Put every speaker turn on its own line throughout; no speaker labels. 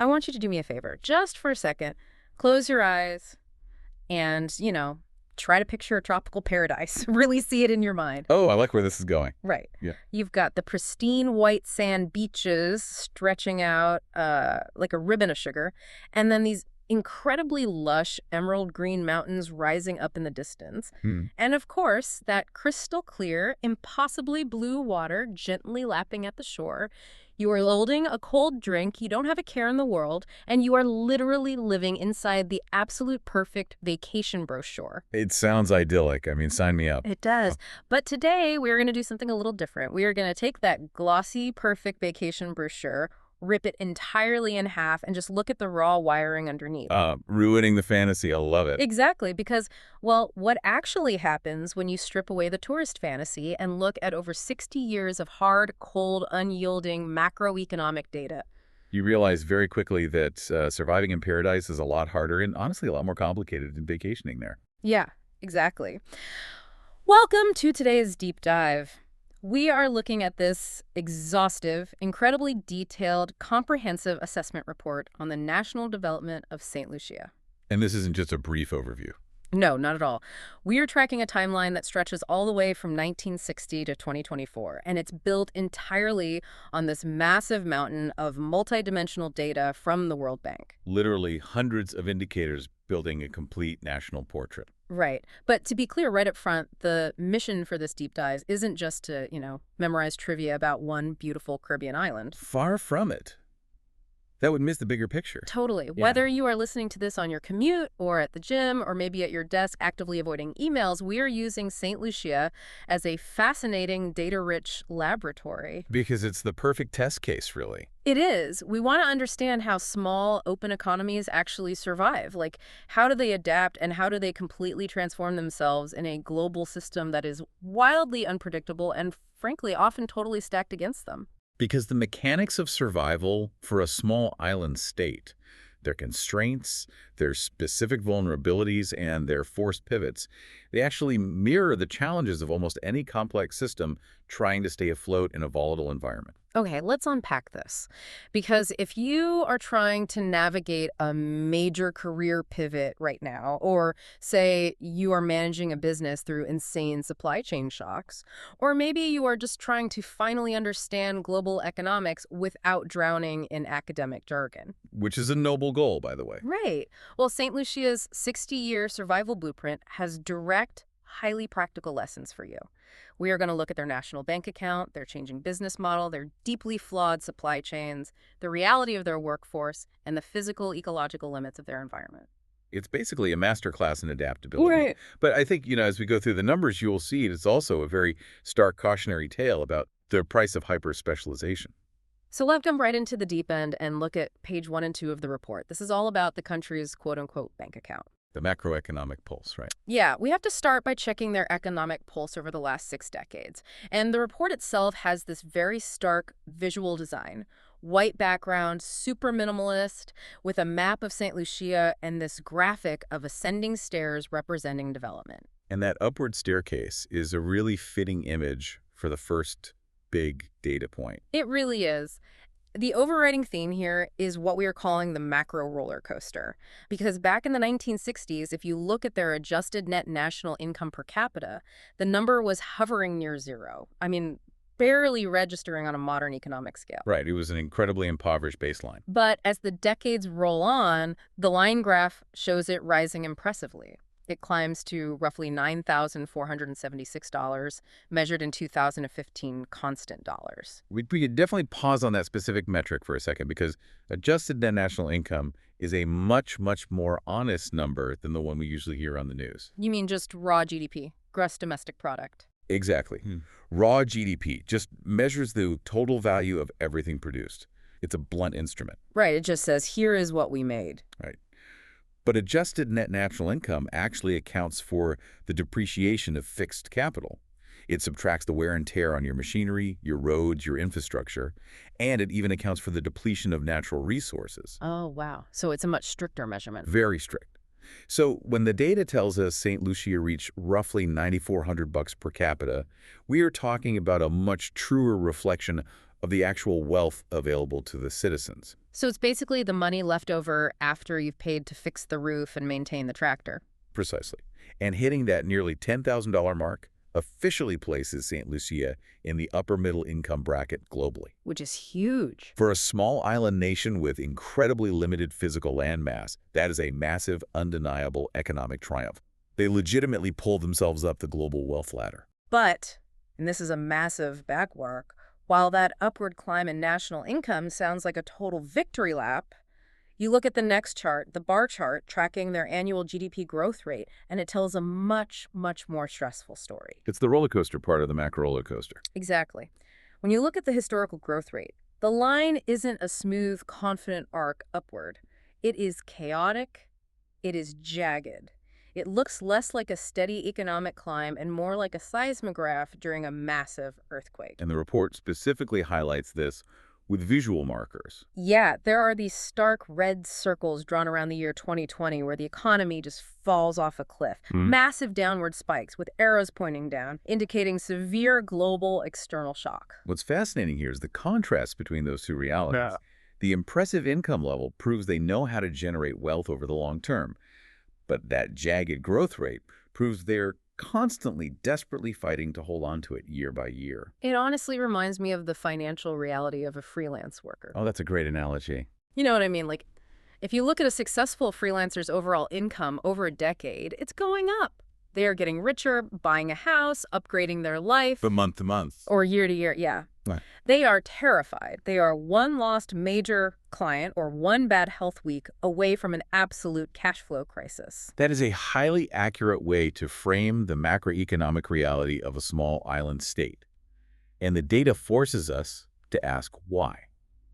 I want you to do me a favor, just for a second. Close your eyes and, try to picture a tropical paradise. Really see it in your mind.
Oh, I like where this is going.
Right.
Yeah.
You've got the pristine white sand beaches stretching out like a ribbon of sugar, and then these incredibly lush emerald green mountains rising up in the distance.
Hmm.
And of course, that crystal clear, impossibly blue water gently lapping at the shore. You are holding a cold drink, you don't have a care in the world, and you are literally living inside the absolute perfect vacation brochure.
It sounds idyllic. I mean, sign me up.
It does. But today, we're going to do something a little different. We are going to take that glossy, perfect vacation brochure, rip it entirely in half, and just look at the raw wiring underneath.
Ruining the fantasy. I love it.
Exactly, because, well, what actually happens when you strip away the tourist fantasy and look at over 60 years of hard, cold, unyielding macroeconomic data?
You realize very quickly that surviving in paradise is a lot harder and honestly a lot more complicated than vacationing there.
Yeah, exactly. Welcome to today's deep dive. We are looking at this exhaustive, incredibly detailed, comprehensive assessment report on the national development of St. Lucia.
And this isn't just a brief overview.
No, not at all. We are tracking a timeline that stretches all the way from 1960 to 2024, and it's built entirely on this massive mountain of multidimensional data from the World Bank.
Literally hundreds of indicators building a complete national portrait.
Right. But to be clear right up front, the mission for this deep dive isn't just to, memorize trivia about one beautiful Caribbean island.
Far from it. That would miss the bigger picture.
Totally.
Yeah.
Whether you are listening to this on your commute or at the gym or maybe at your desk actively avoiding emails, we are using St. Lucia as a fascinating data-rich laboratory.
Because it's the perfect test case, really.
It is. We want to understand how small, open economies actually survive. Like, how do they adapt and how do they completely transform themselves in a global system that is wildly unpredictable and, frankly, often totally stacked against them?
Because the mechanics of survival for a small island state, their constraints, their specific vulnerabilities, and their forced pivots, they actually mirror the challenges of almost any complex system trying to stay afloat in a volatile environment.
Okay, let's unpack this. Because if you are trying to navigate a major career pivot right now, or say you are managing a business through insane supply chain shocks, or maybe you are just trying to finally understand global economics without drowning in academic jargon.
Which is a noble goal, by the way.
Right. Well, St. Lucia's 60-year survival blueprint has direct, highly practical lessons for you. We are going to look at their national bank account, their changing business model, their deeply flawed supply chains, the reality of their workforce, and the physical, ecological limits of their environment.
It's basically a masterclass in adaptability.
Right.
But I think, as we go through the numbers, you will see it's also a very stark cautionary tale about the price of hyper-specialization.
So let's jump right into the deep end and look at page 1 and 2 of the report. This is all about the country's quote-unquote bank account.
The macroeconomic pulse, right?
Yeah, we have to start by checking their economic pulse over the last 6 decades. And the report itself has this very stark visual design. White background, super minimalist, with a map of St. Lucia and this graphic of ascending stairs representing development.
And that upward staircase is a really fitting image for the first big data point.
It really is. The overriding theme here is what we are calling the macro roller coaster. Because back in the 1960s, if you look at their adjusted net national income per capita, the number was hovering near zero. I mean, barely registering on a modern economic scale.
Right. It was an incredibly impoverished baseline.
But as the decades roll on, the line graph shows it rising impressively. It climbs to roughly $9,476, measured in 2015 constant dollars.
We could definitely pause on that specific metric for a second because adjusted net national income is a much, much more honest number than the one we usually hear on the news.
You mean just raw GDP, gross domestic product?
Exactly. Raw GDP just measures the total value of everything produced. It's a blunt instrument.
Right. It just says, here is what we made.
Right. But adjusted net national income actually accounts for the depreciation of fixed capital. It subtracts the wear and tear on your machinery, your roads, your infrastructure, and it even accounts for the depletion of natural resources.
Oh, wow. So it's a much stricter measurement.
Very strict. So when the data tells us St. Lucia reached roughly $9,400 per capita, we are talking about a much truer reflection of the actual wealth available to the citizens.
So it's basically the money left over after you've paid to fix the roof and maintain the tractor.
Precisely. And hitting that nearly $10,000 mark officially places St. Lucia in the upper middle income bracket globally.
Which is huge.
For a small island nation with incredibly limited physical landmass, that is a massive, undeniable economic triumph. They legitimately pull themselves up the global wealth ladder.
But, and this is a massive backwork, while that upward climb in national income sounds like a total victory lap, you look at the next chart, the bar chart, tracking their annual GDP growth rate, and it tells a much, much more stressful story.
It's the roller coaster part of the macro roller coaster.
Exactly. When you look at the historical growth rate, the line isn't a smooth, confident arc upward. It is chaotic. It is jagged. It looks less like a steady economic climb and more like a seismograph during a massive earthquake.
And the report specifically highlights this with visual markers.
Yeah, there are these stark red circles drawn around the year 2020 where the economy just falls off a cliff. Massive downward spikes with arrows pointing down, indicating severe global external shock.
What's fascinating here is the contrast between those two realities.
Yeah.
The impressive income level proves they know how to generate wealth over the long term. But that jagged growth rate proves they're constantly, desperately fighting to hold on to it year by year.
It honestly reminds me of the financial reality of a freelance worker.
Oh, that's a great analogy.
You know what I mean? Like, if you look at a successful freelancer's overall income over a decade, it's going up. They are getting richer, buying a house, upgrading their life.
But month to month.
Or year to year, yeah.
Right.
They are terrified. They are one lost major client or one bad health week away from an absolute cash flow crisis.
That is a highly accurate way to frame the macroeconomic reality of a small island state. And the data forces us to ask why.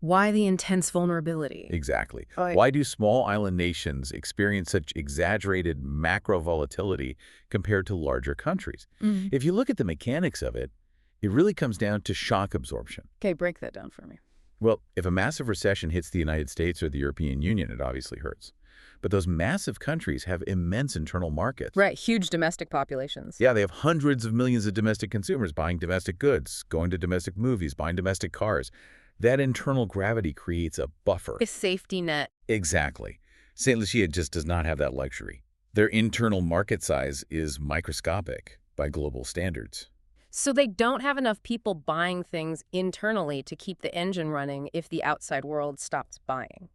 Why the intense vulnerability?
Exactly.
Oh,
Why do small island nations experience such exaggerated macro volatility compared to larger countries? If you look at the mechanics of it, it really comes down to shock absorption.
Okay, break that down for me.
Well, if a massive recession hits the United States or the European Union, it obviously hurts. But those massive countries have immense internal markets.
Right, huge domestic populations.
Yeah, they have hundreds of millions of domestic consumers buying domestic goods, going to domestic movies, buying domestic cars. That internal gravity creates a buffer.
A safety net.
Exactly. St. Lucia just does not have that luxury. Their internal market size is microscopic by global standards.
So they don't have enough people buying things internally to keep the engine running if the outside world stops buying.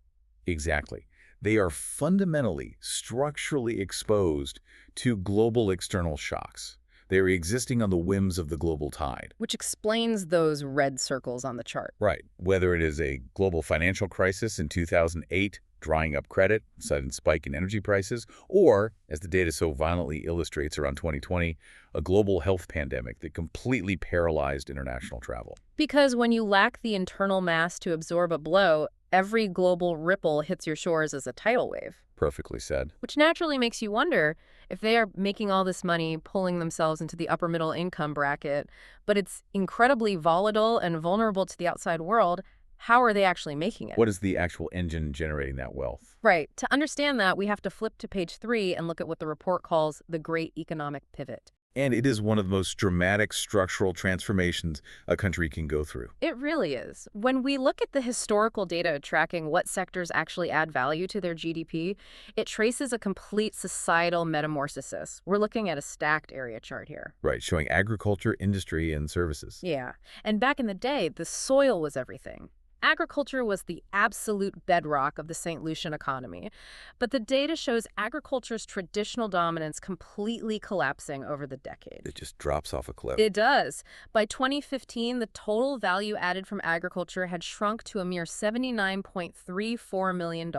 Exactly. They are fundamentally, structurally exposed to global external shocks. They are existing on the whims of the global tide.
Which explains those red circles on the chart.
Right. Whether it is a global financial crisis in 2008, drying up credit, sudden spike in energy prices, or, as the data so violently illustrates around 2020, a global health pandemic that completely paralyzed international travel.
Because when you lack the internal mass to absorb a blow, every global ripple hits your shores as a tidal wave.
Perfectly said.
Which naturally makes you wonder if they are making all this money, pulling themselves into the upper middle income bracket, but it's incredibly volatile and vulnerable to the outside world, how are they actually making it?
What is the actual engine generating that wealth?
Right. To understand that, we have to flip to page 3 and look at what the report calls the Great Economic Pivot.
And it is one of the most dramatic structural transformations a country can go through.
It really is. When we look at the historical data tracking what sectors actually add value to their GDP, it traces a complete societal metamorphosis. We're looking at a stacked area chart here.
Right, showing agriculture, industry, and services.
Yeah. And back in the day, the soil was everything. Agriculture was the absolute bedrock of the St. Lucian economy, but the data shows agriculture's traditional dominance completely collapsing over the decade.
It just drops off a cliff.
It does. By 2015, the total value added from agriculture had shrunk to a mere $79.34 million.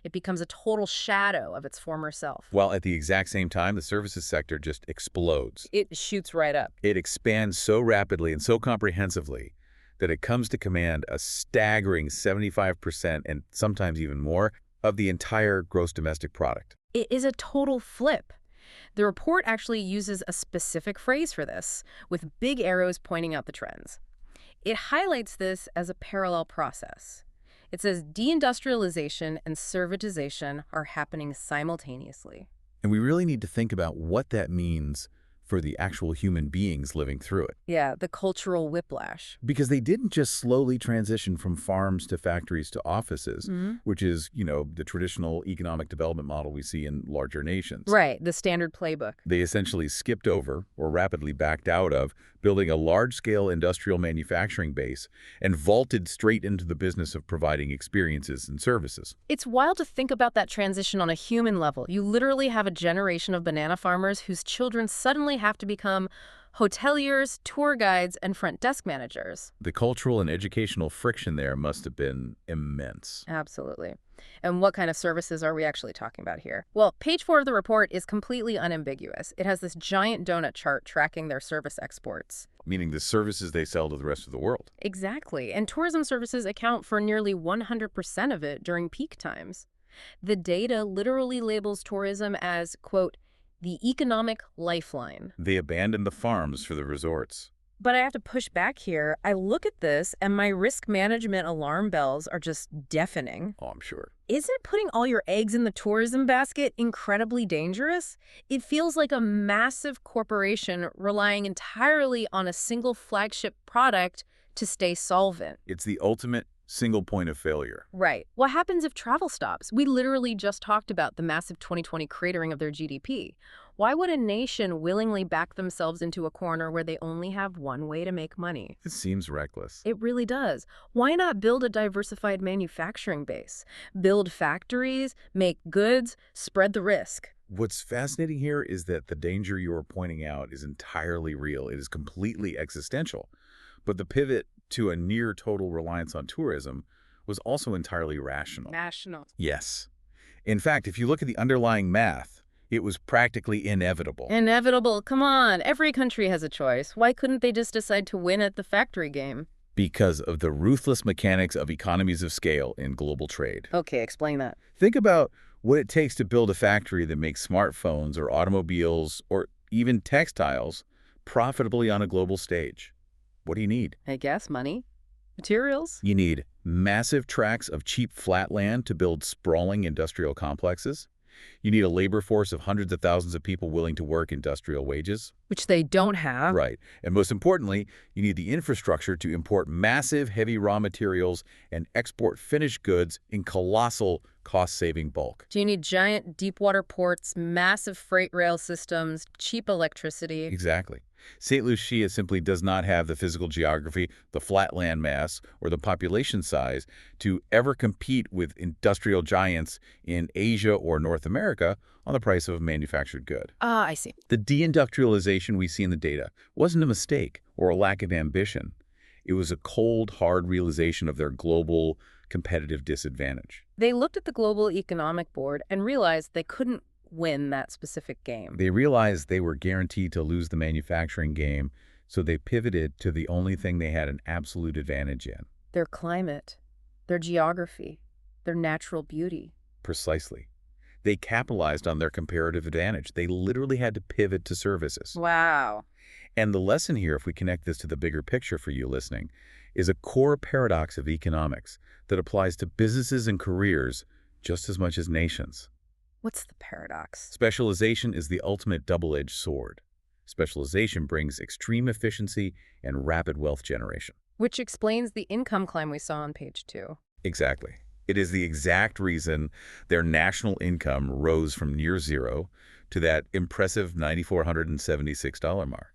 It becomes a total shadow of its former self.
While at the exact same time, the services sector just explodes.
It shoots right up.
It expands so rapidly and so comprehensively that it comes to command a staggering 75% and sometimes even more of the entire gross domestic product.
It is a total flip. The report actually uses a specific phrase for this, with big arrows pointing out the trends. It highlights this as a parallel process. It says deindustrialization and servitization are happening simultaneously.
And we really need to think about what that means for the actual human beings living through it.
Yeah, the cultural whiplash.
Because they didn't just slowly transition from farms to factories to offices,
Hmm.
which is, the traditional economic development model we see in larger nations.
Right, the standard playbook.
They essentially skipped over, or rapidly backed out of, building a large-scale industrial manufacturing base and vaulted straight into the business of providing experiences and services.
It's wild to think about that transition on a human level. You literally have a generation of banana farmers whose children suddenly have to become hoteliers, tour guides, and front desk managers.
The cultural and educational friction there must have been immense.
Absolutely. And what kind of services are we actually talking about here? Well, page 4 of the report is completely unambiguous. It has this giant donut chart tracking their service exports.
Meaning the services they sell to the rest of the world.
Exactly. And tourism services account for nearly 100% of it during peak times. The data literally labels tourism as, quote, the economic lifeline.
They abandoned the farms for the resorts.
But I have to push back here. I look at this and my risk management alarm bells are just deafening.
Oh, I'm sure.
Isn't putting all your eggs in the tourism basket incredibly dangerous? It feels like a massive corporation relying entirely on a single flagship product to stay solvent.
It's the ultimate single point of failure.
Right. What happens if travel stops? We literally just talked about the massive 2020 cratering of their GDP. Why would a nation willingly back themselves into a corner where they only have one way to make money?
It seems reckless.
It really does. Why not build a diversified manufacturing base? Build factories, make goods, spread the risk.
What's fascinating here is that the danger you are pointing out is entirely real. It is completely existential. But the pivot to a near-total reliance on tourism was also entirely rational.
National.
Yes. In fact, if you look at the underlying math, it was practically inevitable.
Inevitable. Come on. Every country has a choice. Why couldn't they just decide to win at the factory game?
Because of the ruthless mechanics of economies of scale in global trade.
Okay, explain that.
Think about what it takes to build a factory that makes smartphones or automobiles or even textiles profitably on a global stage. What do you need?
I guess money, materials.
You need massive tracts of cheap flat land to build sprawling industrial complexes. You need a labor force of hundreds of thousands of people willing to work industrial wages.
Which they don't have.
Right. And most importantly, you need the infrastructure to import massive, heavy raw materials and export finished goods in colossal cost-saving bulk.
Do you need giant deep-water ports, massive freight rail systems, cheap electricity?
Exactly. St. Lucia simply does not have the physical geography, the flat land mass, or the population size to ever compete with industrial giants in Asia or North America on the price of a manufactured good.
Ah, I see.
The deindustrialization we see in the data wasn't a mistake or a lack of ambition. It was a cold, hard realization of their global competitive disadvantage.
They looked at the Global Economic Board and realized they couldn't win that specific game.
They realized they were guaranteed to lose the manufacturing game, so they pivoted to the only thing they had an absolute advantage in.
Their climate, their geography, their natural beauty.
Precisely. They capitalized on their comparative advantage. They literally had to pivot to services.
Wow.
And the lesson here, if we connect this to the bigger picture for you listening, is a core paradox of economics that applies to businesses and careers just as much as nations.
What's the paradox?
Specialization is the ultimate double-edged sword. Specialization brings extreme efficiency and rapid wealth generation.
Which explains the income climb we saw on page 2.
Exactly. It is the exact reason their national income rose from near zero to that impressive $9,476 mark.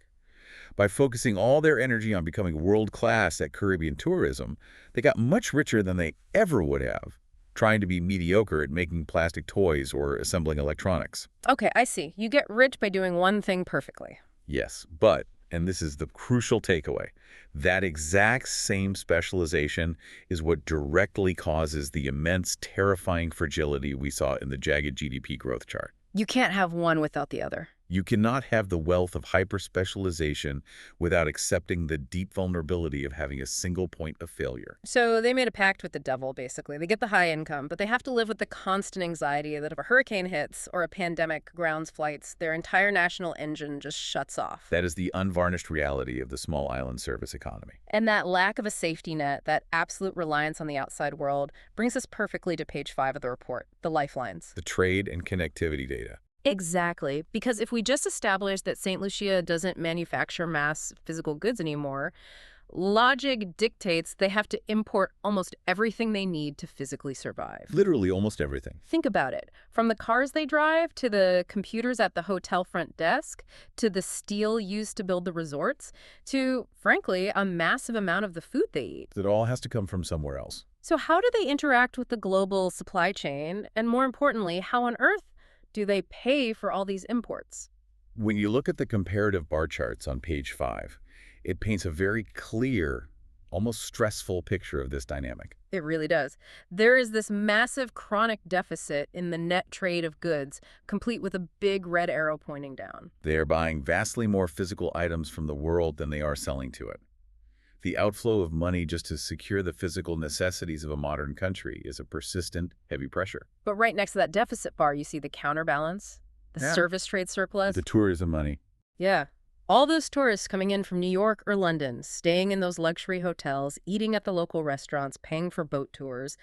By focusing all their energy on becoming world-class at Caribbean tourism, they got much richer than they ever would have trying to be mediocre at making plastic toys or assembling electronics.
Okay, I see. You get rich by doing one thing perfectly.
Yes, but, and this is the crucial takeaway, that exact same specialization is what directly causes the immense, terrifying fragility we saw in the jagged GDP growth chart.
You can't have one without the other.
You cannot have the wealth of hyper-specialization without accepting the deep vulnerability of having a single point of failure.
So they made a pact with the devil, basically. They get the high income, but they have to live with the constant anxiety that if a hurricane hits or a pandemic grounds flights, their entire national engine just shuts off.
That is the unvarnished reality of the small island service economy.
And that lack of a safety net, that absolute reliance on the outside world, brings us perfectly to page 5 of the report, the lifelines.
The trade and connectivity data.
Exactly, because if we just establish that St. Lucia doesn't manufacture mass physical goods anymore, logic dictates they have to import almost everything they need to physically survive.
Literally almost everything.
Think about it. From the cars they drive, to the computers at the hotel front desk, to the steel used to build the resorts, to, frankly, a massive amount of the food they eat.
It all has to come from somewhere else.
So how do they interact with the global supply chain? And more importantly, how on earth do they pay for all these imports?
When you look at the comparative bar charts on page 5, it paints a very clear, almost stressful picture of this dynamic.
It really does. There is this massive chronic deficit in the net trade of goods, complete with a big red arrow pointing down.
They are buying vastly more physical items from the world than they are selling to it. The outflow of money just to secure the physical necessities of a modern country is a persistent, heavy pressure.
But right next to that deficit bar, you see the counterbalance, the
Yeah.
service trade surplus.
The tourism money.
Yeah. All those tourists coming in from New York or London, staying in those luxury hotels, eating at the local restaurants, paying for boat tours,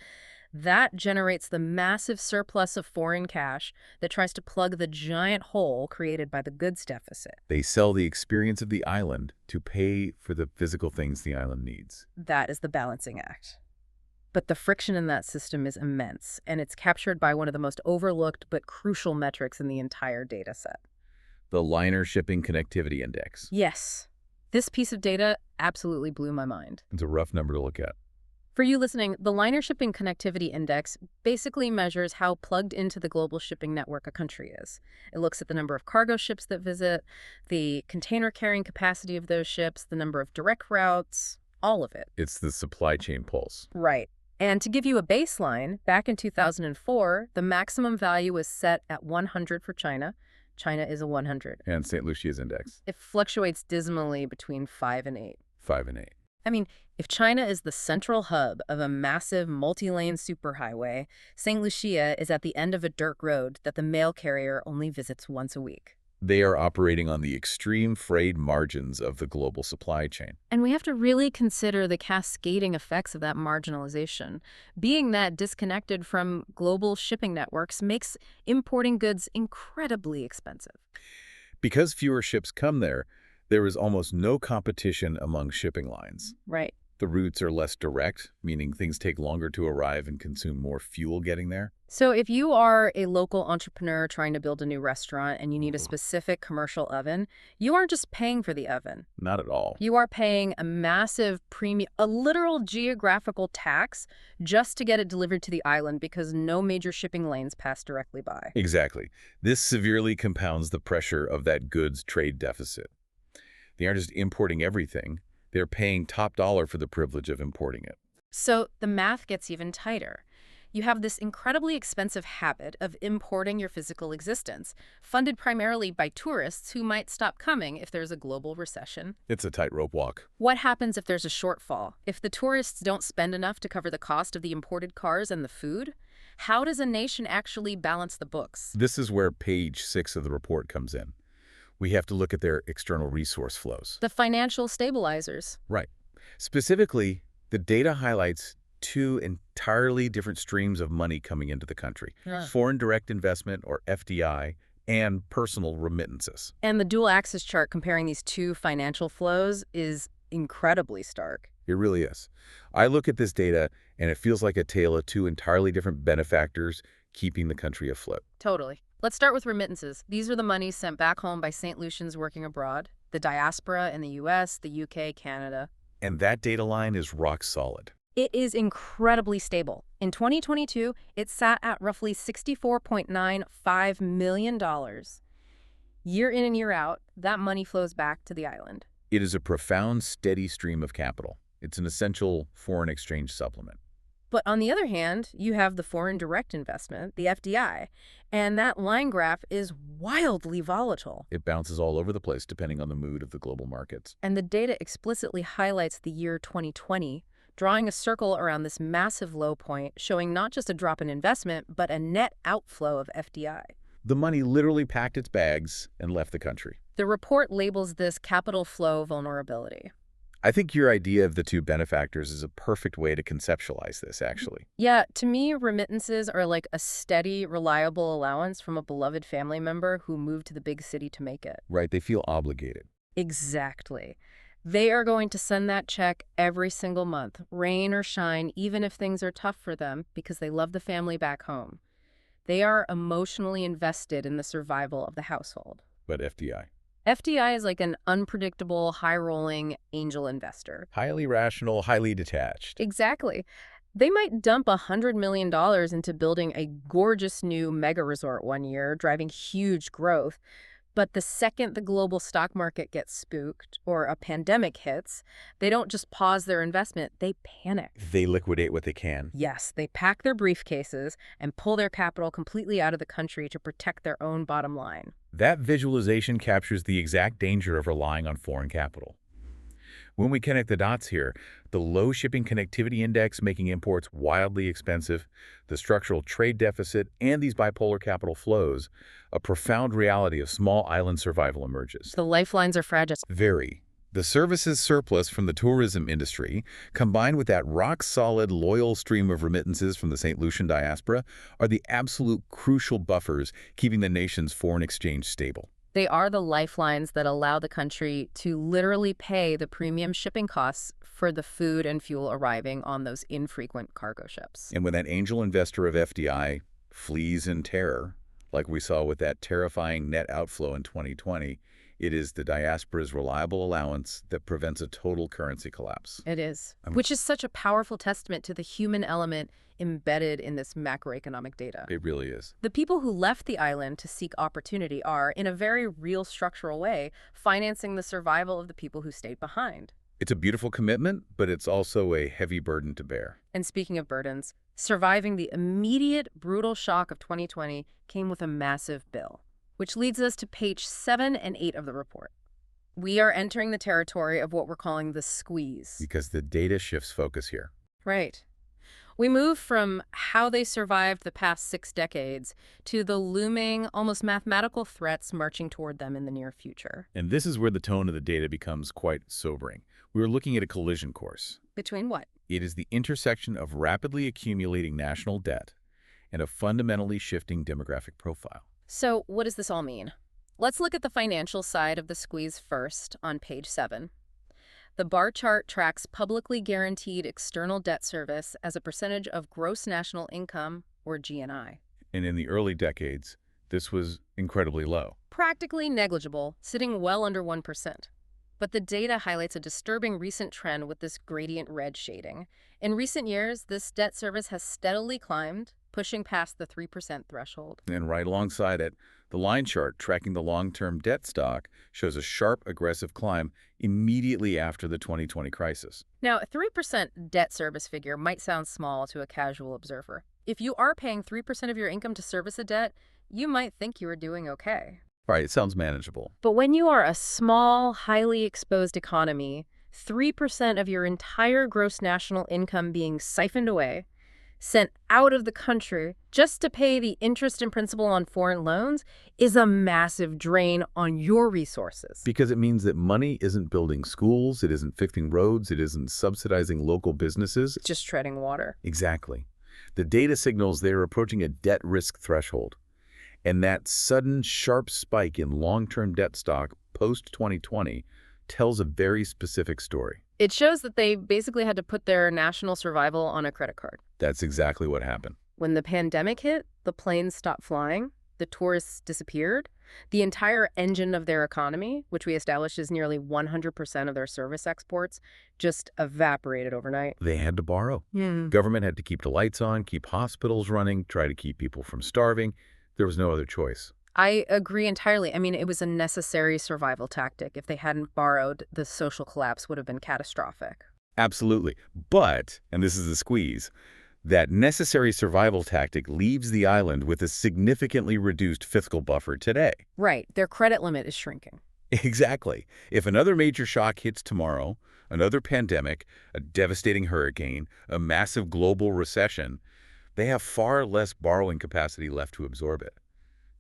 that generates the massive surplus of foreign cash that tries to plug the giant hole created by the goods deficit.
They sell the experience of the island to pay for the physical things the island needs.
That is the balancing act. But the friction in that system is immense, and it's captured by one of the most overlooked but crucial metrics in the entire data set.
The Liner Shipping Connectivity Index.
Yes, this piece of data absolutely blew my mind.
It's a rough number to look at.
For you listening, the Liner Shipping Connectivity Index basically measures how plugged into the global shipping network a country is. It looks at the number of cargo ships that visit, the container carrying capacity of those ships, the number of direct routes, all of it.
It's the supply chain pulse.
Right. And to give you a baseline, back in 2004, the maximum value was set at 100 for China. China is a 100.
And St. Lucia's index.
It fluctuates dismally between 5 and 8.
5 and 8.
I mean, if China is the central hub of a massive multi-lane superhighway, St. Lucia is at the end of a dirt road that the mail carrier only visits once a week.
They are operating on the extreme frayed margins of the global supply chain.
And we have to really consider the cascading effects of that marginalization. Being that disconnected from global shipping networks makes importing goods incredibly expensive.
Because fewer ships come there, there is almost no competition among shipping lines.
Right.
The routes are less direct, meaning things take longer to arrive and consume more fuel getting there.
So if you are a local entrepreneur trying to build a new restaurant and you need a specific commercial oven, you aren't just paying for the oven.
Not at all.
You are paying a massive premium, a literal geographical tax just to get it delivered to the island because no major shipping lanes pass directly by.
Exactly. This severely compounds the pressure of that goods trade deficit. They aren't just importing everything. They're paying top dollar for the privilege of importing it.
So the math gets even tighter. You have this incredibly expensive habit of importing your physical existence, funded primarily by tourists who might stop coming if there's a global recession.
It's a tightrope walk.
What happens if there's a shortfall? If the tourists don't spend enough to cover the cost of the imported cars and the food? How does a nation actually balance the books?
This is where page 6 of the report comes in. We have to look at their external resource flows.
The financial stabilizers.
Right. Specifically, the data highlights two entirely different streams of money coming into the country. Foreign direct investment, or FDI, and personal remittances.
And the dual axis chart comparing these two financial flows is incredibly stark.
It really is. I look at this data, and it feels like a tale of two entirely different benefactors keeping the country afloat.
Totally. Let's start with remittances. These are the monies sent back home by St. Lucians working abroad, the diaspora in the US, the UK, Canada.
And that data line is rock solid.
It is incredibly stable. In 2022, it sat at roughly $64.95 million. Year in and year out, that money flows back to the island.
It is a profound, steady stream of capital. It's an essential foreign exchange supplement.
But on the other hand, you have the foreign direct investment, the FDI, and that line graph is wildly volatile.
It bounces all over the place depending on the mood of the global markets.
And the data explicitly highlights the year 2020, drawing a circle around this massive low point, showing not just a drop in investment, but a net outflow of FDI.
The money literally packed its bags and left the country.
The report labels this capital flow vulnerability.
I think your idea of the two benefactors is a perfect way to conceptualize this, actually.
Yeah, to me, remittances are like a steady, reliable allowance from a beloved family member who moved to the big city to make it.
Right, they feel obligated.
Exactly. They are going to send that check every single month, rain or shine, even if things are tough for them, because they love the family back home. They are emotionally invested in the survival of the household.
But FDI.
FDI is like an unpredictable, high-rolling angel investor.
Highly rational, highly detached.
Exactly. They might dump $100 million into building a gorgeous new mega resort one year, driving huge growth. But the second the global stock market gets spooked or a pandemic hits, they don't just pause their investment, they panic.
They liquidate what they can.
Yes, they pack their briefcases and pull their capital completely out of the country to protect their own bottom line.
That visualization captures the exact danger of relying on foreign capital. When we connect the dots here, the low shipping connectivity index making imports wildly expensive, the structural trade deficit, and these bipolar capital flows, a profound reality of small island survival emerges.
The lifelines are fragile.
Very. The services surplus from the tourism industry, combined with that rock-solid, loyal stream of remittances from the St. Lucian diaspora, are the absolute crucial buffers keeping the nation's foreign exchange stable.
They are the lifelines that allow the country to literally pay the premium shipping costs for the food and fuel arriving on those infrequent cargo ships.
And when that angel investor of FDI flees in terror, like we saw with that terrifying net outflow in 2020, it is the diaspora's reliable allowance that prevents a total currency collapse.
It is, which is such a powerful testament to the human element embedded in this macroeconomic data.
It really is.
The people who left the island to seek opportunity are, in a very real structural way, financing the survival of the people who stayed behind.
It's a beautiful commitment, but it's also a heavy burden to bear.
And speaking of burdens, surviving the immediate, brutal shock of 2020 came with a massive bill, which leads us to page 7 and 8 of the report. We are entering the territory of what we're calling the squeeze.
Because the data shifts focus here.
Right. We move from how they survived the past 6 decades to the looming, almost mathematical threats marching toward them in the near future.
And this is where the tone of the data becomes quite sobering. We're looking at a collision course.
Between what?
It is the intersection of rapidly accumulating national debt and a fundamentally shifting demographic profile.
So what does this all mean? Let's look at the financial side of the squeeze first on page 7. The bar chart tracks publicly guaranteed external debt service as a percentage of gross national income, or GNI.
And in the early decades, this was incredibly low.
Practically negligible, sitting well under 1%. But the data highlights a disturbing recent trend with this gradient red shading. In recent years, this debt service has steadily climbed, pushing past the 3% threshold.
And right alongside it, the line chart tracking the long-term debt stock shows a sharp, aggressive climb immediately after the 2020 crisis.
Now, a 3% debt service figure might sound small to a casual observer. If you are paying 3% of your income to service a debt, you might think you are doing okay.
Right, it sounds manageable.
But when you are a small, highly exposed economy, 3% of your entire gross national income being siphoned away, sent out of the country just to pay the interest and principal on foreign loans is a massive drain on your resources.
Because it means that money isn't building schools, it isn't fixing roads, it isn't subsidizing local businesses.
It's just treading water.
Exactly. The data signals they're approaching a debt risk threshold. And that sudden, sharp spike in long-term debt stock post-2020 tells a very specific story.
It shows that they basically had to put their national survival on a credit card.
That's exactly what happened.
When the pandemic hit, the planes stopped flying, the tourists disappeared, the entire engine of their economy, which we established is nearly 100% of their service exports, just evaporated overnight.
They had to borrow. Government had to keep the lights on, keep hospitals running, try to keep people from starving. There was no other choice.
I agree entirely. I mean, it was a necessary survival tactic. If they hadn't borrowed, the social collapse would have been catastrophic.
Absolutely. But, and this is the squeeze, that necessary survival tactic leaves the island with a significantly reduced fiscal buffer today.
Right. Their credit limit is shrinking.
Exactly. If another major shock hits tomorrow, another pandemic, a devastating hurricane, a massive global recession, they have far less borrowing capacity left to absorb it.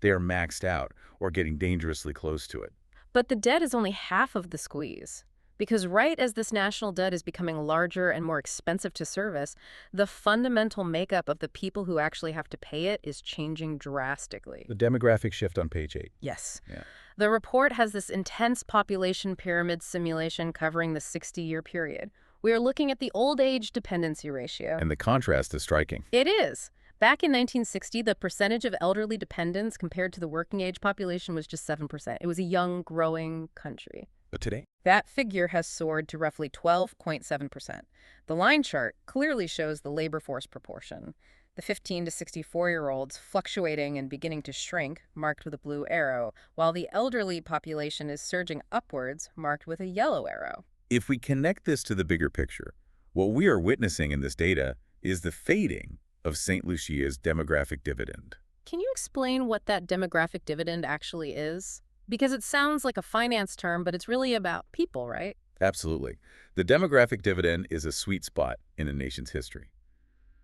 They are maxed out or getting dangerously close to it.
But the debt is only half of the squeeze. Because right as this national debt is becoming larger and more expensive to service, the fundamental makeup of the people who actually have to pay it is changing drastically.
The demographic shift on page 8.
Yes.
Yeah.
The report has this intense population pyramid simulation covering the 60-year period. We are looking at the old age dependency ratio.
And the contrast is striking.
It is. Back in 1960, the percentage of elderly dependents compared to the working age population was just 7%. It was a young, growing country.
But today?
That figure has soared to roughly 12.7%. The line chart clearly shows the labor force proportion. The 15 to 64-year-olds fluctuating and beginning to shrink, marked with a blue arrow, while the elderly population is surging upwards, marked with a yellow arrow.
If we connect this to the bigger picture, what we are witnessing in this data is the fading of St. Lucia's demographic dividend.
Can you explain what that demographic dividend actually is? Because it sounds like a finance term, but it's really about people, right?
Absolutely. The demographic dividend is a sweet spot in a nation's history.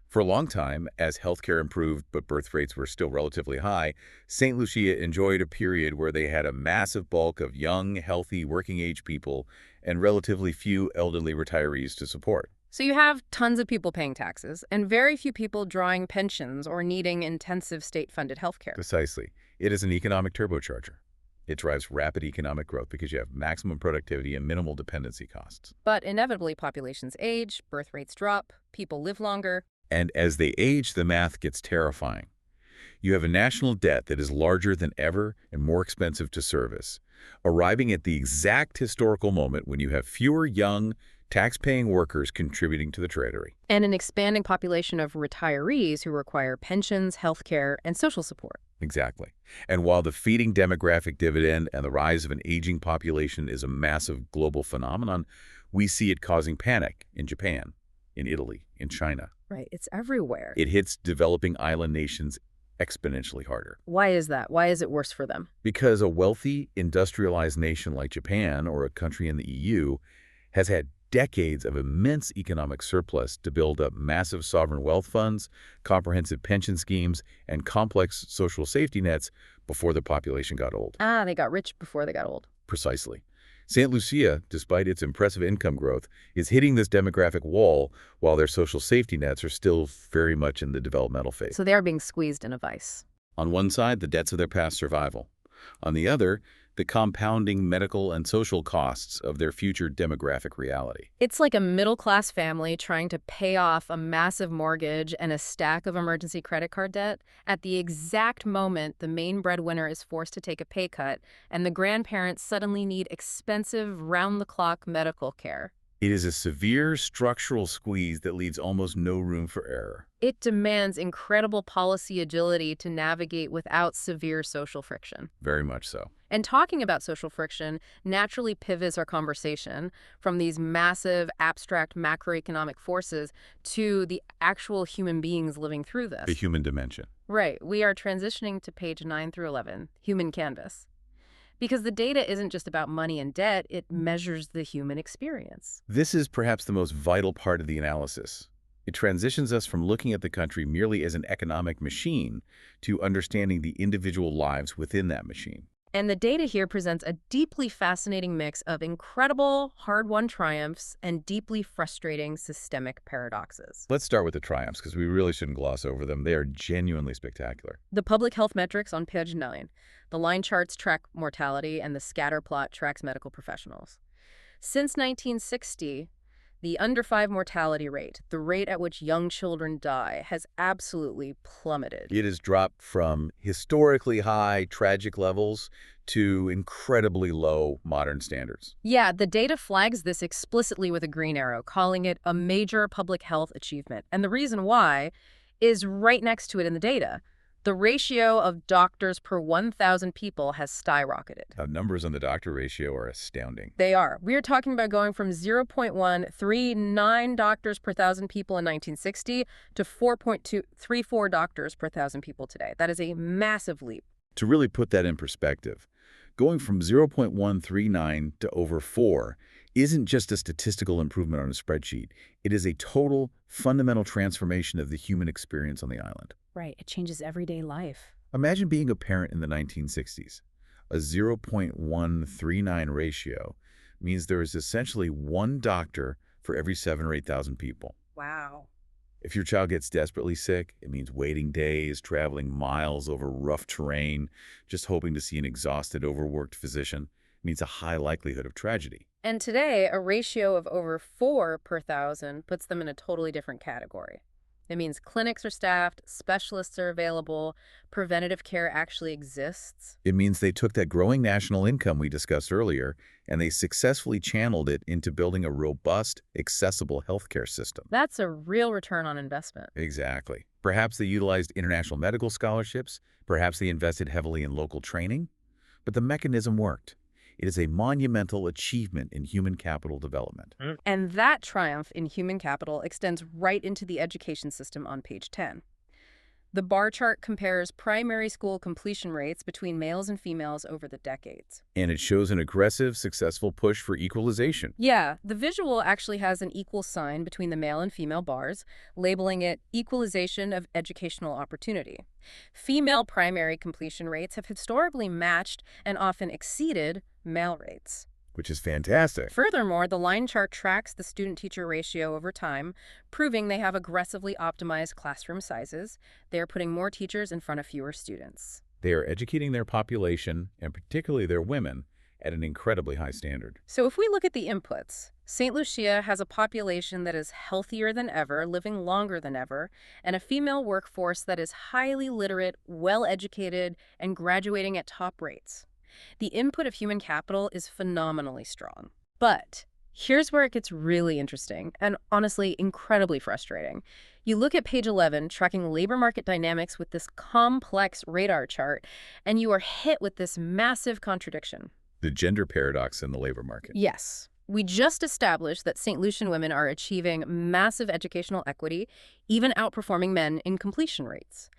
For a long time, as healthcare improved but birth rates were still relatively high, St. Lucia enjoyed a period where they had a massive bulk of young, healthy, working-age people and relatively few elderly retirees to support.
So you have tons of people paying taxes and very few people drawing pensions or needing intensive state-funded healthcare.
Precisely. It is an economic turbocharger. It drives rapid economic growth because you have maximum productivity and minimal dependency costs.
But inevitably, populations age, birth rates drop, people live longer.
And as they age, the math gets terrifying. You have a national debt that is larger than ever and more expensive to service, arriving at the exact historical moment when you have fewer young, tax-paying workers contributing to the treasury.
And an expanding population of retirees who require pensions, healthcare, and social support.
Exactly. And while the feeding demographic dividend and the rise of an aging population is a massive global phenomenon, we see it causing panic in Japan, in Italy, in China.
Right, it's everywhere.
It hits developing island nations exponentially harder.
Why is that? Why is it worse for them?
Because a wealthy, industrialized nation like Japan or a country in the EU has had decades of immense economic surplus to build up massive sovereign wealth funds, comprehensive pension schemes, and complex social safety nets before the population got old.
Ah, they got rich before they got old.
Precisely. St. Lucia, despite its impressive income growth, is hitting this demographic wall while their social safety nets are still very much in the developmental phase.
So they are being squeezed in a vice.
On one side, the debts of their past survival. On the other, the compounding medical and social costs of their future demographic reality.
It's like a middle-class family trying to pay off a massive mortgage and a stack of emergency credit card debt at the exact moment the main breadwinner is forced to take a pay cut and the grandparents suddenly need expensive, round-the-clock medical care.
It is a severe structural squeeze that leaves almost no room for error.
It demands incredible policy agility to navigate without severe social friction.
Very much so.
And talking about social friction naturally pivots our conversation from these massive, abstract macroeconomic forces to the actual human beings living through this.
The human dimension.
Right. We are transitioning to page 9 through 11, Human Canvas. Because the data isn't just about money and debt, it measures the human experience.
This is perhaps the most vital part of the analysis. It transitions us from looking at the country merely as an economic machine to understanding the individual lives within that machine.
And the data here presents a deeply fascinating mix of incredible, hard-won triumphs and deeply frustrating systemic paradoxes.
Let's start with the triumphs, because we really shouldn't gloss over them. They are genuinely spectacular.
The public health metrics on page 9. The line charts track mortality and the scatter plot tracks medical professionals. Since 1960, the under 5 mortality rate, the rate at which young children die, has absolutely plummeted.
It has dropped from historically high, tragic levels to incredibly low modern standards.
Yeah, the data flags this explicitly with a green arrow, calling it a major public health achievement. And the reason why is right next to it in the data. The ratio of doctors per 1,000 people has skyrocketed.
The numbers on the doctor ratio are astounding.
They are. We are talking about going from 0.139 doctors per 1,000 people in 1960 to 4.234 doctors per 1,000 people today. That is a massive leap.
To really put that in perspective, going from 0.139 to over 4 isn't just a statistical improvement on a spreadsheet. It is a total, fundamental transformation of the human experience on the island.
Right. It changes everyday life.
Imagine being a parent in the 1960s. A 0.139 ratio means there is essentially one doctor for every 7 or 8,000 people.
Wow.
If your child gets desperately sick, it means waiting days, traveling miles over rough terrain, just hoping to see an exhausted, overworked physician. It means a high likelihood of tragedy.
And today, a ratio of over 4 per thousand puts them in a totally different category. It means clinics are staffed, specialists are available, preventative care actually exists.
It means they took that growing national income we discussed earlier and they successfully channeled it into building a robust, accessible healthcare system.
That's a real return on investment.
Exactly. Perhaps they utilized international medical scholarships, perhaps they invested heavily in local training, but the mechanism worked. It is a monumental achievement in human capital development.
And that triumph in human capital extends right into the education system on page 10. The bar chart compares primary school completion rates between males and females over the decades.
And it shows an aggressive, successful push for equalization.
Yeah, the visual actually has an equal sign between the male and female bars, labeling it equalization of educational opportunity. Female primary completion rates have historically matched and often exceeded male rates.
Which is fantastic.
Furthermore, the line chart tracks the student-teacher ratio over time, proving they have aggressively optimized classroom sizes. They are putting more teachers in front of fewer students.
They are educating their population, and particularly their women, at an incredibly high standard.
So if we look at the inputs, St. Lucia has a population that is healthier than ever, living longer than ever, and a female workforce that is highly literate, well-educated, and graduating at top rates. The input of human capital is phenomenally strong. But here's where it gets really interesting and honestly incredibly frustrating. You look at page 11, tracking labor market dynamics with this complex radar chart, and you are hit with this massive contradiction.
The gender paradox in the labor market.
Yes. We just established that St. Lucian women are achieving massive educational equity, even outperforming men in completion rates.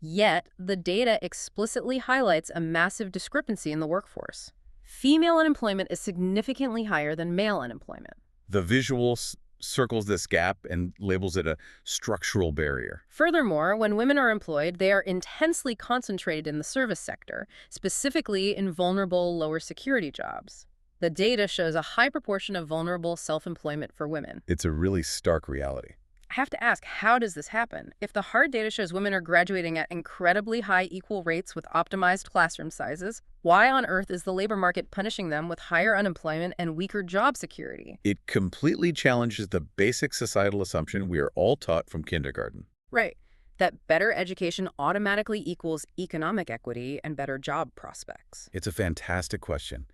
Yet, the data explicitly highlights a massive discrepancy in the workforce. Female unemployment is significantly higher than male unemployment.
The visual circles this gap and labels it a structural barrier.
Furthermore, when women are employed, they are intensely concentrated in the service sector, specifically in vulnerable, lower security jobs. The data shows a high proportion of vulnerable self-employment for women.
It's a really stark reality.
I have to ask, how does this happen? If the hard data shows women are graduating at incredibly high equal rates with optimized classroom sizes, why on earth is the labor market punishing them with higher unemployment and weaker job security?
It completely challenges the basic societal assumption we are all taught from kindergarten.
Right. That better education automatically equals economic equity and better job prospects.
It's a fantastic question,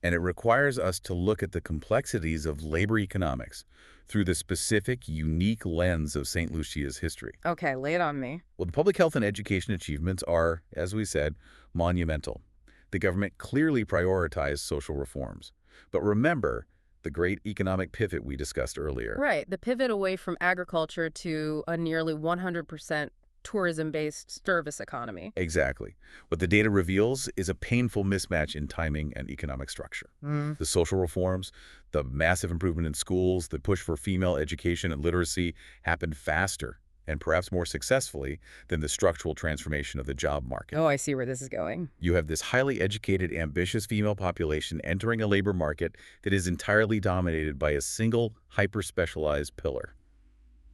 and it requires us to look at the complexities of labor economics through the specific, unique lens of St. Lucia's history.
Okay, lay it on me.
Well, the public health and education achievements are, as we said, monumental. The government clearly prioritized social reforms. But remember the great economic pivot we discussed earlier.
Right, the pivot away from agriculture to a nearly 100% tourism-based service economy.
Exactly. What the data reveals is a painful mismatch in timing and economic structure. The social reforms, the massive improvement in schools, the push for female education and literacy happened faster and perhaps more successfully than the structural transformation of the job market.
Oh, I see where this is going.
You have this highly educated, ambitious female population entering a labor market that is entirely dominated by a single hyper-specialized pillar: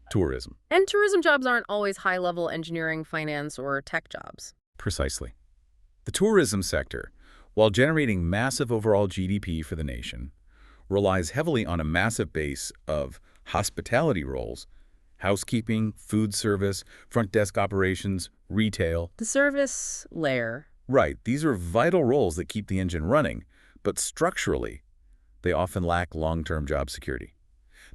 tourism.
And tourism jobs aren't always high-level engineering, finance, or tech jobs.
Precisely. The tourism sector, while generating massive overall GDP for the nation, relies heavily on a massive base of hospitality roles: housekeeping, food service, front desk operations, retail.
The service layer.
Right, these are vital roles that keep the engine running, but structurally, they often lack long-term job security.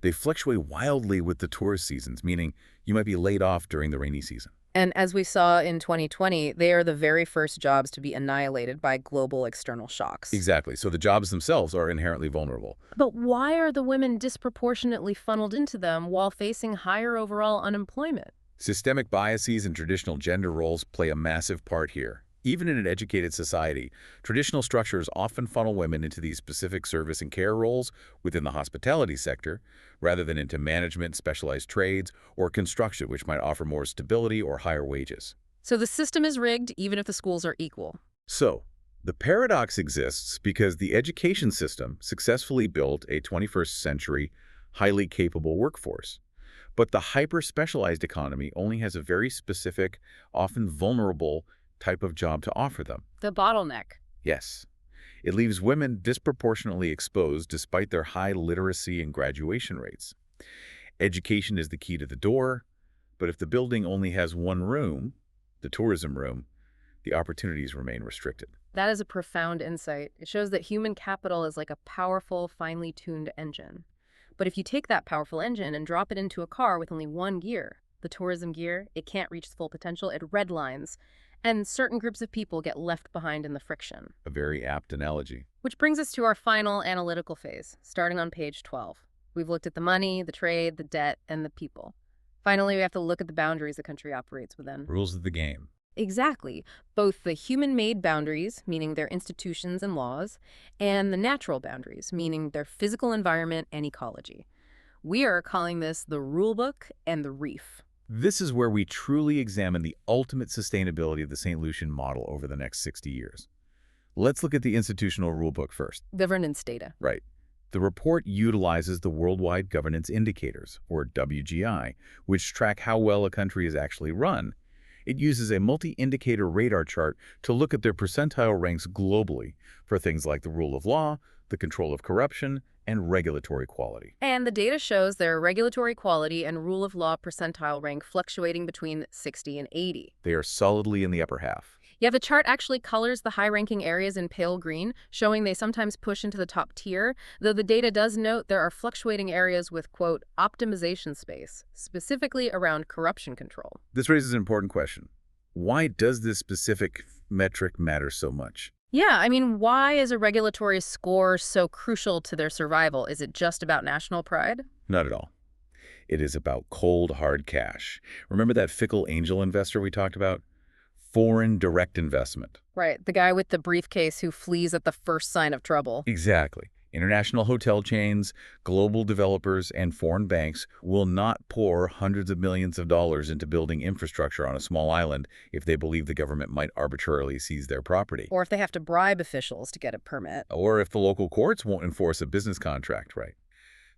They fluctuate wildly with the tourist seasons, meaning you might be laid off during the rainy season.
And as we saw in 2020, they are the very first jobs to be annihilated by global external shocks.
Exactly, so the jobs themselves are inherently vulnerable.
But why are the women disproportionately funneled into them while facing higher overall unemployment?
Systemic biases and traditional gender roles play a massive part here. Even in an educated society, traditional structures often funnel women into these specific service and care roles within the hospitality sector, rather than into management, specialized trades, or construction, which might offer more stability or higher wages.
So the system is rigged even if the schools are equal.
So, The paradox exists because the education system successfully built a 21st century, highly capable workforce. But the hyper-specialized economy only has a very specific, often vulnerable type of job to offer them.
The bottleneck.
Yes, it leaves women disproportionately exposed despite their high literacy and graduation rates. Education is the key to the door, but if the building only has one room, the tourism room, the opportunities remain restricted.
That is a profound insight. It shows that human capital is like a powerful, finely tuned engine. But if you take that powerful engine and drop it into a car with only one gear, the tourism gear, it can't reach its full potential, it redlines, and certain groups of people get left behind in the friction.
A very apt analogy.
Which brings us to our final analytical phase, starting on page 12. We've looked at the money, the trade, the debt, and the people. Finally, we have to look at the boundaries the country operates within.
Rules of the game.
Exactly. Both the human-made boundaries, meaning their institutions and laws, and the natural boundaries, meaning their physical environment and ecology. We are calling this the rulebook and the reef.
This is where we truly examine the ultimate sustainability of the St. Lucian model over the next 60 years. Let's look at the institutional rulebook first.
Governance data.
Right. The report utilizes the Worldwide Governance Indicators, or WGI, which track how well a country is actually run. It uses a multi-indicator radar chart to look at their percentile ranks globally for things like the rule of law, the control of corruption, and regulatory quality.
And the data shows their regulatory quality and rule of law percentile rank fluctuating between 60 and 80.
They are solidly in the upper half.
Yeah, the chart actually colors the high-ranking areas in pale green, showing they sometimes push into the top tier, though the data does note there are fluctuating areas with, quote, optimization space, specifically around corruption control.
This raises an important question. Why does this specific metric matter so much?
Yeah, I mean, why is a regulatory score so crucial to their survival? Is it just about national pride?
Not at all. It is about cold, hard cash. Remember that fickle angel investor we talked about? Foreign direct investment.
Right, the guy with the briefcase who flees at the first sign of trouble.
Exactly. International hotel chains, global developers, and foreign banks will not pour hundreds of millions of dollars into building infrastructure on a small island if they believe the government might arbitrarily seize their property.
Or if they have to bribe officials to get a permit.
Or if the local courts won't enforce a business contract, right?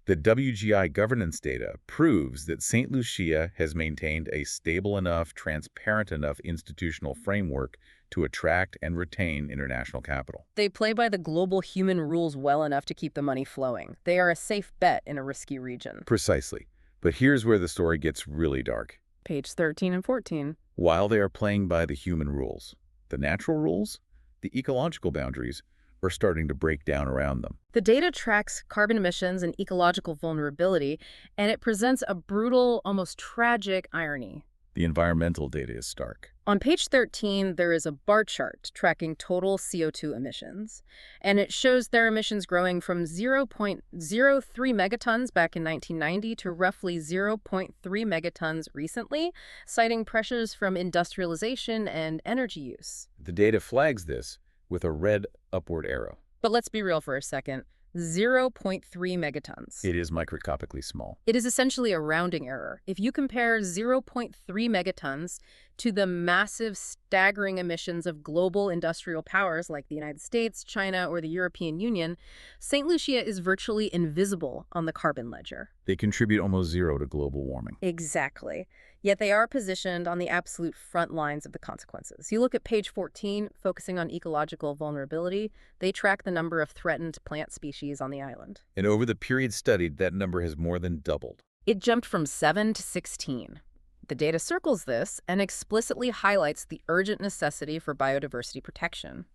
The WGI governance data proves that St. Lucia has maintained a stable enough, transparent enough institutional framework to attract and retain international capital.
They play by the global human rules well enough to keep the money flowing. They are a safe bet in a risky region.
Precisely. But here's where the story gets really dark.
Page 13 and 14.
While they are playing by the human rules, the natural rules, the ecological boundaries, are starting to break down around them.
The data tracks carbon emissions and ecological vulnerability, and it presents a brutal, almost tragic irony.
The environmental data is stark.
On page 13, there is a bar chart tracking total CO2 emissions, and it shows their emissions growing from 0.03 megatons back in 1990 to roughly 0.3 megatons recently, citing pressures from industrialization and energy use.
The data flags this with a red upward arrow.
But let's be real for a second. 0.3 megatons.
It is microscopically small.
It is essentially a rounding error. If you compare 0.3 megatons to the massive, staggering emissions of global industrial powers like the United States, China, or the European Union, St. Lucia is virtually invisible on the carbon ledger.
They contribute almost zero to global warming.
Exactly. Yet they are positioned on the absolute front lines of the consequences. You look at page 14, focusing on ecological vulnerability, they track the number of threatened plant species on the island.
And over the period studied, that number has more than doubled.
It jumped from 7 to 16. The data circles this and explicitly highlights the urgent necessity for biodiversity protection.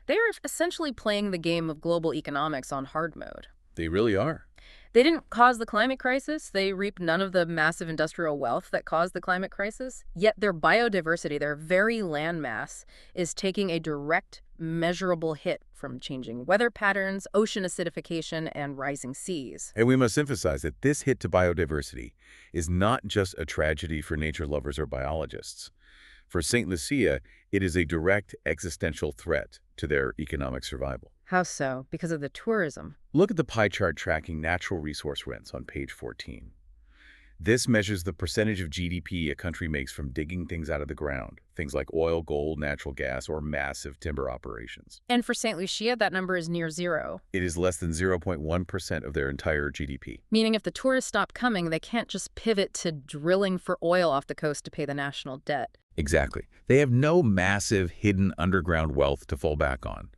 They are essentially playing the game of global economics on hard mode.
They really are.
They didn't cause the climate crisis. They reaped none of the massive industrial wealth that caused the climate crisis. Yet their biodiversity, their very landmass, is taking a direct, measurable hit from changing weather patterns, ocean acidification, and rising seas.
And we must emphasize that this hit to biodiversity is not just a tragedy for nature lovers or biologists. For St. Lucia, it is a direct existential threat to their economic survival.
How so? Because of the tourism.
Look at the pie chart tracking natural resource rents on page 14. This measures the percentage of GDP a country makes from digging things out of the ground, things like oil, gold, natural gas, or massive timber operations.
And for St. Lucia, that number is near zero.
It is less than 0.1% of their entire GDP.
Meaning if the tourists stop coming, they can't just pivot to drilling for oil off the coast to pay the national debt.
Exactly. They have no massive hidden underground wealth to fall back on.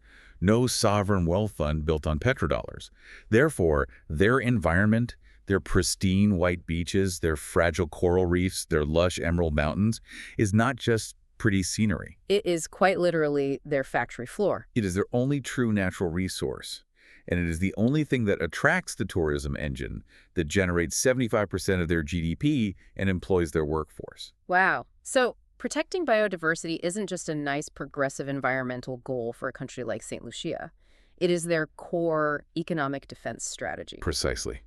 No sovereign wealth fund built on petrodollars. Therefore, their environment, their pristine white beaches, their fragile coral reefs, their lush emerald mountains, is not just pretty scenery.
It is quite literally their factory floor.
It is their only true natural resource. And it is the only thing that attracts the tourism engine that generates 75% of their GDP and employs their workforce.
Wow. So protecting biodiversity isn't just a nice progressive environmental goal for a country like St. Lucia. It is their core economic defense strategy.
Precisely.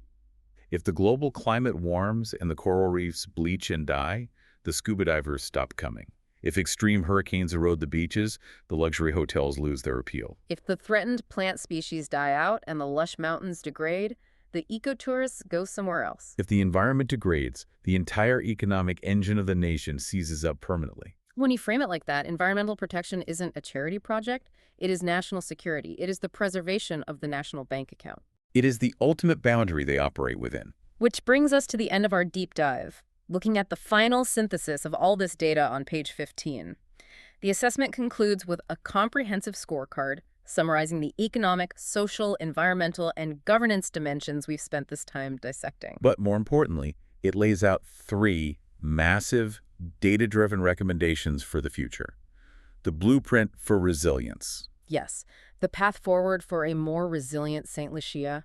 If the global climate warms and the coral reefs bleach and die, the scuba divers stop coming. If extreme hurricanes erode the beaches, the luxury hotels lose their appeal.
If the threatened plant species die out and the lush mountains degrade, the ecotourists go somewhere else.
If the environment degrades, the entire economic engine of the nation seizes up permanently.
When you frame it like that, environmental protection isn't a charity project. It is national security. It is the preservation of the national bank account.
It is the ultimate boundary they operate within.
Which brings us to the end of our deep dive, looking at the final synthesis of all this data on page 15. The assessment concludes with a comprehensive scorecard summarizing the economic, social, environmental, and governance dimensions we've spent this time dissecting.
But more importantly, it lays out 3 massive, data-driven recommendations for the future. The blueprint for resilience.
Yes, the path forward for a more resilient St. Lucia.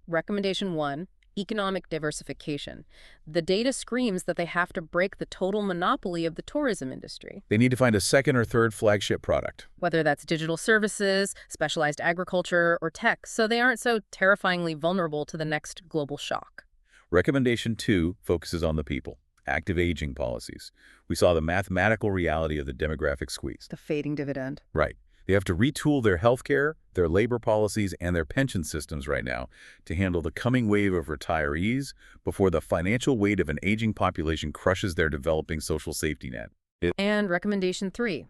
Recommendation 1, economic diversification. The data screams that they have to break the total monopoly of the tourism industry.
They need to find a second or third flagship product.
Whether that's digital services, specialized agriculture, or tech, so they aren't so terrifyingly vulnerable to the next global shock.
Recommendation 2 focuses on the people. Active aging policies. We saw the mathematical reality of the demographic squeeze.
The fading dividend.
Right. They have to retool their healthcare, their labor policies, and their pension systems right now to handle the coming wave of retirees before the financial weight of an aging population crushes their developing social safety net.
And recommendation 3,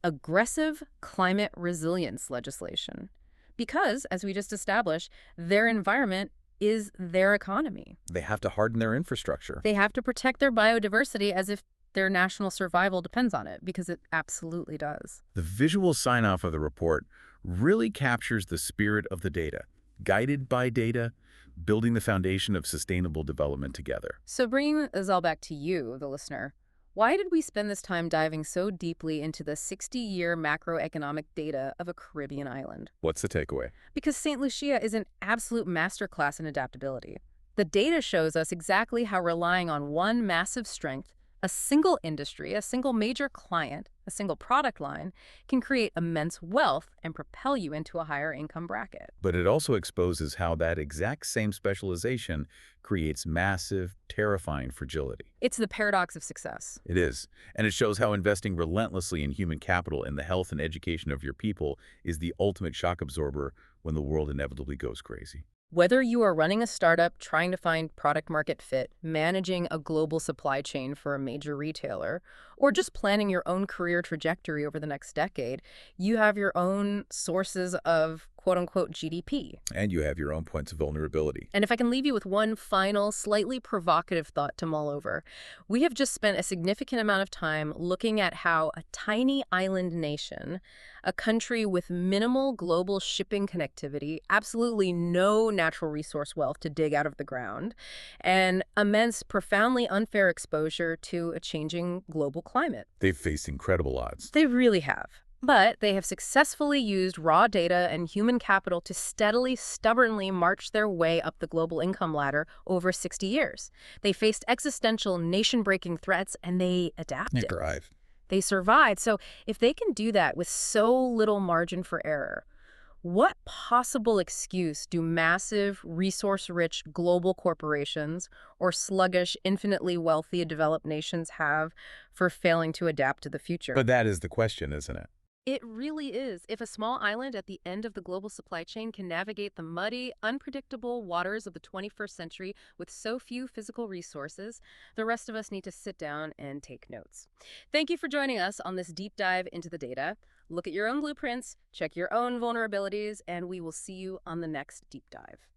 aggressive climate resilience legislation. Because, as we just established, their environment is their economy.
They have to harden their infrastructure.
They have to protect their biodiversity as if their national survival depends on it, because it absolutely does.
The visual sign-off of the report really captures the spirit of the data, guided by data, building the foundation of sustainable development together.
So bringing this all back to you, the listener, why did we spend this time diving so deeply into the 60-year macroeconomic data of a Caribbean island?
What's the takeaway?
Because St. Lucia is an absolute masterclass in adaptability. The data shows us exactly how relying on one massive strength, a single industry, a single major client, a single product line, can create immense wealth and propel you into a higher income bracket.
But it also exposes how that exact same specialization creates massive, terrifying fragility.
It's the paradox of success.
It is. And it shows how investing relentlessly in human capital in the health and education of your people is the ultimate shock absorber when the world inevitably goes crazy.
Whether you are running a startup, trying to find product market fit, managing a global supply chain for a major retailer, or just planning your own career trajectory over the next decade, you have your own sources of quote-unquote GDP.
And you have your own points of vulnerability.
And if I can leave you with one final, slightly provocative thought to mull over, we have just spent a significant amount of time looking at how a tiny island nation, a country with minimal global shipping connectivity, absolutely no natural resource wealth to dig out of the ground, and immense, profoundly unfair exposure to a changing global climate.
They've faced incredible odds.
They really have. But they have successfully used raw data and human capital to steadily, stubbornly march their way up the global income ladder over 60 years. They faced existential, nation-breaking threats, and they adapted.
They thrive.
They survived. So if they can do that with so little margin for error, what possible excuse do massive, resource-rich global corporations or sluggish, infinitely wealthy developed nations have for failing to adapt to the future?
But that is the question, isn't it?
It really is. If a small island at the end of the global supply chain can navigate the muddy, unpredictable waters of the 21st century with so few physical resources, the rest of us need to sit down and take notes. Thank you for joining us on this deep dive into the data. Look at your own blueprints, check your own vulnerabilities, and we will see you on the next deep dive.